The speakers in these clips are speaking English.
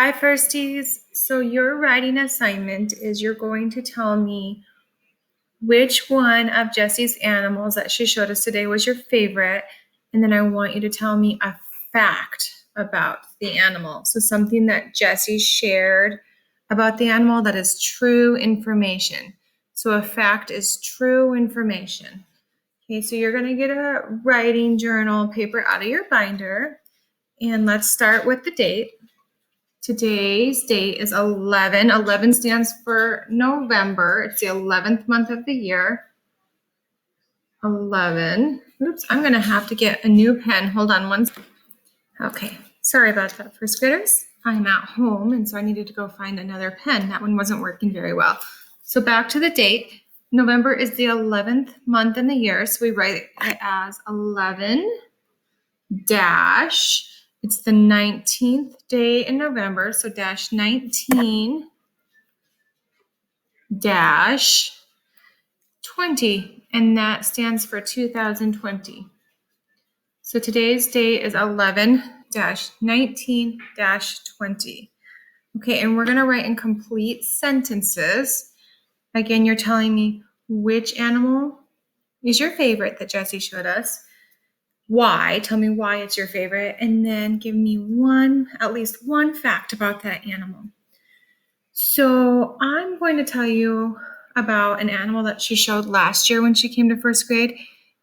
Hi, firsties. So your writing assignment is you're going to tell me which one of Jessie's animals that she showed us today was your favorite, and then I want you to tell me a fact about the animal. So something that Jessie shared about the animal that is true information. So a fact is true information. Okay, so you're going to get a writing journal paper out of your binder, and let's start with the date. Today's date is 11. 11 stands for November. It's the 11th month of the year. 11. Oops, I'm going to have to get a new pen. Hold on one second. Okay, sorry about that, first graders. I'm at home, and so I needed to go find another pen. That one wasn't working very well. So back to the date. November is the 11th month in the year, so we write it as 11 dash. It's the 19th day in November, so dash 19 dash 20, and that stands for 2020. So today's date is 11 dash 19 dash 20. Okay, and we're going to write in complete sentences. Again, you're telling me which animal is your favorite that Jessie showed us. Why? Tell me why it's your favorite, and then give me at least one fact about that animal. So I'm going to tell you about an animal that she showed last year when she came to first grade.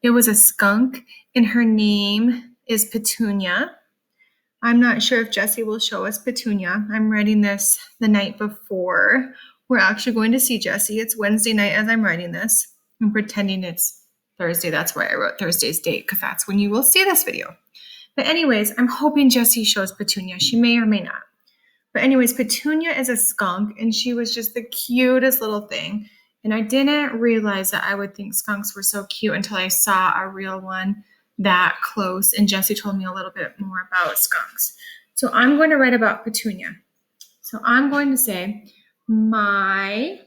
It was a skunk, and her name is Petunia. I'm not sure if Jessie will show us Petunia. I'm writing this the night before. We're actually going to see Jessie. It's Wednesday night as I'm writing this. I'm pretending it's Thursday. That's why I wrote Thursday's date, because that's when you will see this video. But anyways, I'm hoping Jessie shows Petunia. She may or may not. But anyways, Petunia is a skunk, and she was just the cutest little thing. And I didn't realize that I would think skunks were so cute until I saw a real one that close, and Jessie told me a little bit more about skunks. So I'm going to write about Petunia. So I'm going to say I'm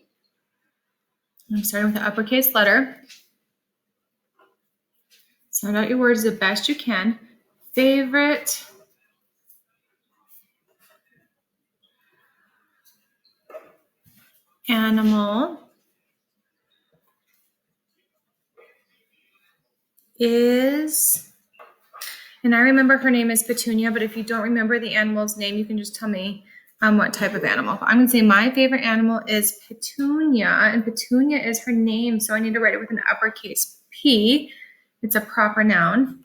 starting with the uppercase letter. Sound out your words the best you can. Favorite animal is, and I remember her name is Petunia, but if you don't remember the animal's name, you can just tell me what type of animal. I'm going to say my favorite animal is Petunia, and Petunia is her name, so I need to write it with an uppercase P. It's a proper noun.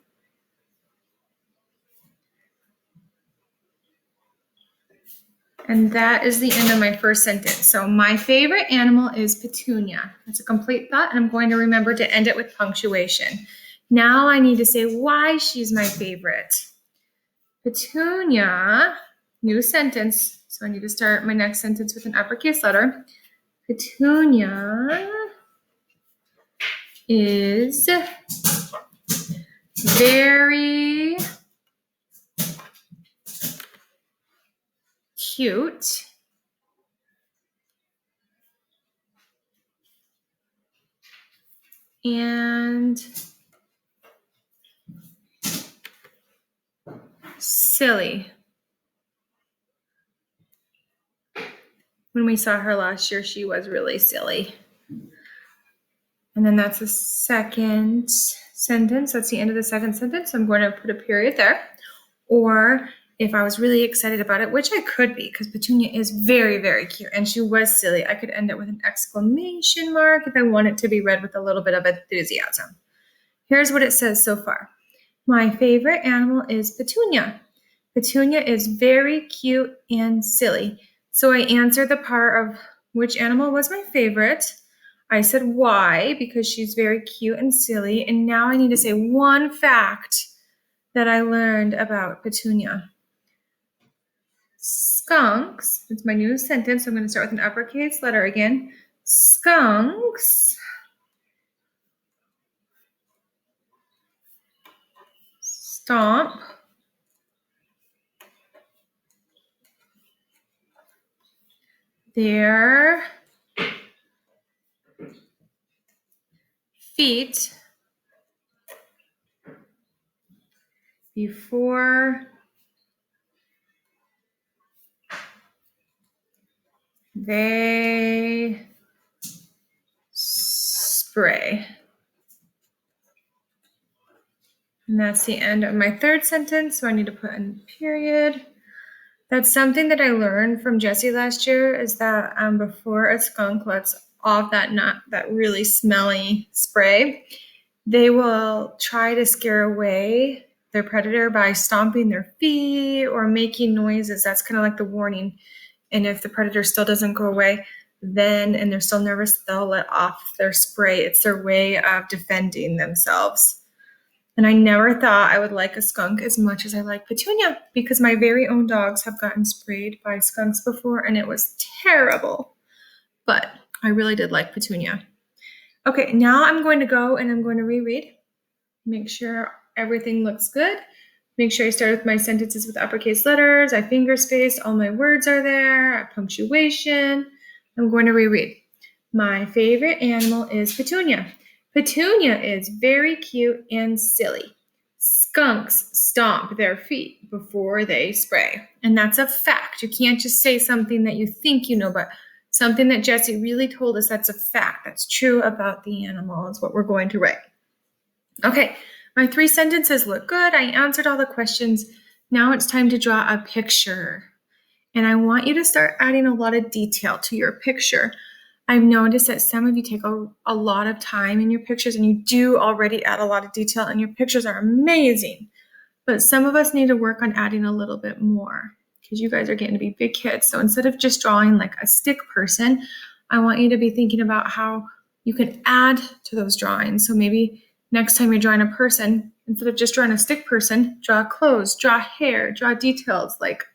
And that is the end of my first sentence. So my favorite animal is Petunia. That's a complete thought, and I'm going to remember to end it with punctuation. Now I need to say why she's my favorite. Petunia, new sentence. So I need to start my next sentence with an uppercase letter. Petunia is very cute and silly. When we saw her last year, she was really silly. And then that's the second sentence. That's the end of the second sentence. I'm going to put a period there. Or if I was really excited about it, which I could be, because Petunia is very, very cute and she was silly, I could end it with an exclamation mark if I want it to be read with a little bit of enthusiasm. Here's what it says so far. My favorite animal is Petunia. Petunia is very cute and silly. So I answered the part of which animal was my favorite. I said why, because she's very cute and silly. And now I need to say one fact that I learned about Petunia. Skunks, it's my new sentence. So I'm going to start with an uppercase letter again. Skunks stomp their feet before they spray. And that's the end of my third sentence, so I need to put in period. That's something that I learned from Jesse last year, is that before a skunk lets off that really smelly spray, they will try to scare away their predator by stomping their feet or making noises. That's kind of like the warning. And if the predator still doesn't go away, then, and they're still nervous, they'll let off their spray. It's their way of defending themselves. And I never thought I would like a skunk as much as I like Petunia, because my very own dogs have gotten sprayed by skunks before and it was terrible. But I really did like Petunia. Okay, now I'm going to go and I'm going to reread. Make sure everything looks good. Make sure I start with my sentences with uppercase letters. I finger spaced. All my words are there. Punctuation. I'm going to reread. My favorite animal is Petunia. Petunia is very cute and silly. Skunks stomp their feet before they spray. And that's a fact. You can't just say something that you think you know, but something that Jesse really told us, that's a fact. That's true about the animal. It's what we're going to write. Okay, my 3 sentences look good. I answered all the questions. Now it's time to draw a picture. And I want you to start adding a lot of detail to your picture. I've noticed that some of you take a lot of time in your pictures, and you do already add a lot of detail, and your pictures are amazing. But some of us need to work on adding a little bit more, because you guys are getting to be big kids. So instead of just drawing like a stick person, I want you to be thinking about how you can add to those drawings. So maybe next time you're drawing a person, instead of just drawing a stick person, draw clothes, draw hair, draw details like,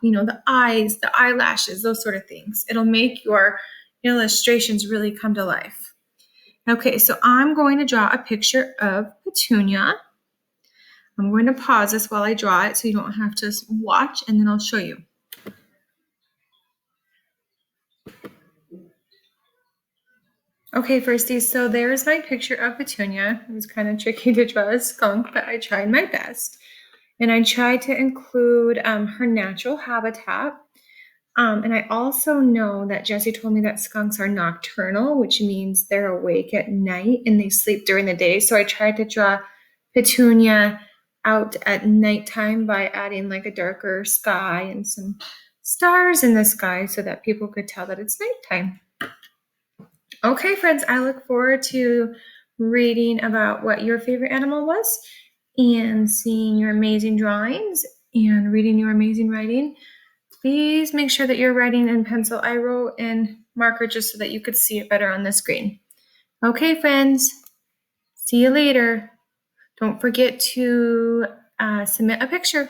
the eyes, the eyelashes, those sort of things. It'll make your illustrations really come to life. Okay, so I'm going to draw a picture of Petunia. I'm going to pause this while I draw it so you don't have to watch, and then I'll show you. Okay, firsties, so there's my picture of Petunia. It was kind of tricky to draw a skunk, but I tried my best. And I tried to include her natural habitat. And I also know that Jesse told me that skunks are nocturnal, which means they're awake at night and they sleep during the day. So I tried to draw Petunia out at nighttime by adding like a darker sky and some stars in the sky so that people could tell that it's nighttime. Okay, friends, I look forward to reading about what your favorite animal was and seeing your amazing drawings and reading your amazing writing. Please make sure that you're writing in pencil. I wrote in marker just so that you could see it better on the screen. Okay, friends, see you later. Don't forget to submit a picture.